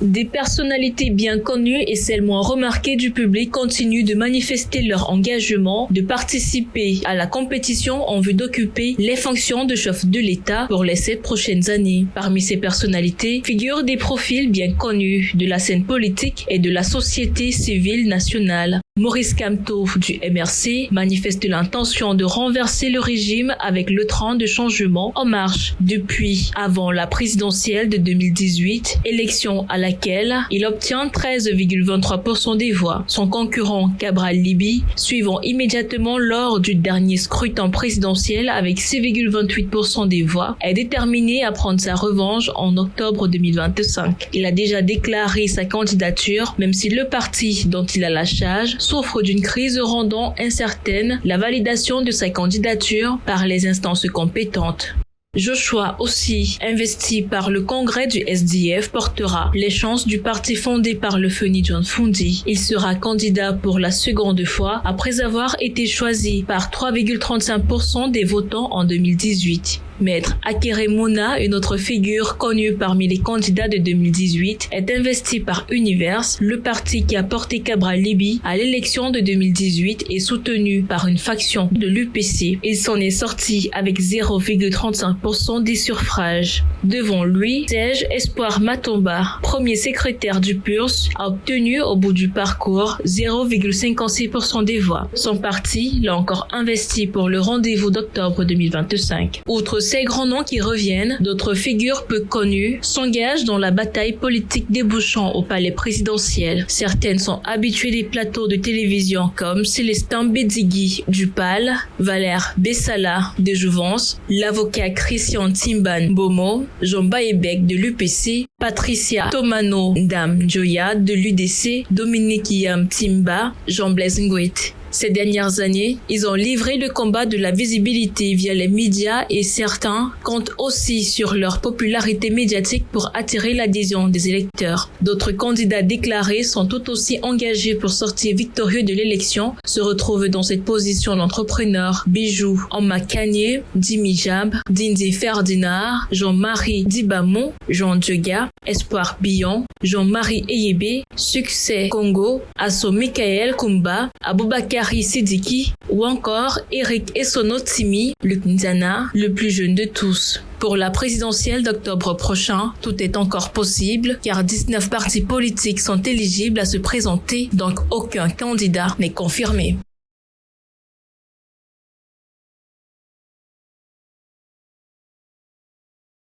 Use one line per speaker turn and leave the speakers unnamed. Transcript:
Des personnalités bien connues et celles moins remarquées du public continuent de manifester leur engagement de participer à la compétition en vue d'occuper les fonctions de chef de l'État pour les 7 prochaines années. Parmi ces personnalités figurent des profils bien connus de la scène politique et de la société civile nationale. Maurice Kamto du MRC manifeste l'intention de renverser le régime avec le train de changement en marche depuis avant la présidentielle de 2018, élection à laquelle il obtient 13,23% des voix. Son concurrent Cabral Libby, suivant immédiatement lors du dernier scrutin présidentiel avec 6,28% des voix, est déterminé à prendre sa revanche en octobre 2025. Il a déjà déclaré sa candidature, même si le parti dont il a la charge souffre d'une crise rendant incertaine la validation de sa candidature par les instances compétentes. Joshua, aussi investi par le congrès du SDF, portera les chances du parti fondé par le Feni John Fundi. Il sera candidat pour la seconde fois après avoir été choisi par 3,35% des votants en 2018. Maître Akere Mouna, une autre figure connue parmi les candidats de 2018, est investi par Universe, le parti qui a porté Cabral Libby à l'élection de 2018 et soutenu par une faction de l'UPC. Il s'en est sorti avec 0,35% des suffrages. Devant lui, Serge Espoir Matomba, premier secrétaire du PURS, a obtenu au bout du parcours 0,56% des voix. Son parti l'a encore investi pour le rendez-vous d'octobre 2025. Outre ces grands noms qui reviennent, d'autres figures peu connues s'engagent dans la bataille politique débouchant au palais présidentiel. Certaines sont habituées des plateaux de télévision comme Célestin Bédigui du PAL, Valère Bessala de Jouvence, l'avocat Christian Timban Bomo, Jean Baebek de l'UPC, Patricia Tomano Ndam Joya de l'UDC, Dominique Yam Timba, Jean-Blaise Ngouet. Ces dernières années, ils ont livré le combat de la visibilité via les médias et certains comptent aussi sur leur popularité médiatique pour attirer l'adhésion des électeurs. D'autres candidats déclarés sont tout aussi engagés pour sortir victorieux de l'élection, se retrouvent dans cette position l'entrepreneur Bijou Amma Kanye, Dimi Jab, Dindi Ferdinand, Jean-Marie Dibamon, Jean Dioga, Espoir Billon, Jean-Marie Eyebe, Succès Congo, Asso Michael Kumba, Aboubakar Sidiki ou encore Eric Essono-Timi, Luc Nzana, le plus jeune de tous. Pour la présidentielle d'octobre prochain, tout est encore possible car 19 partis politiques sont éligibles à se présenter, donc aucun candidat n'est confirmé.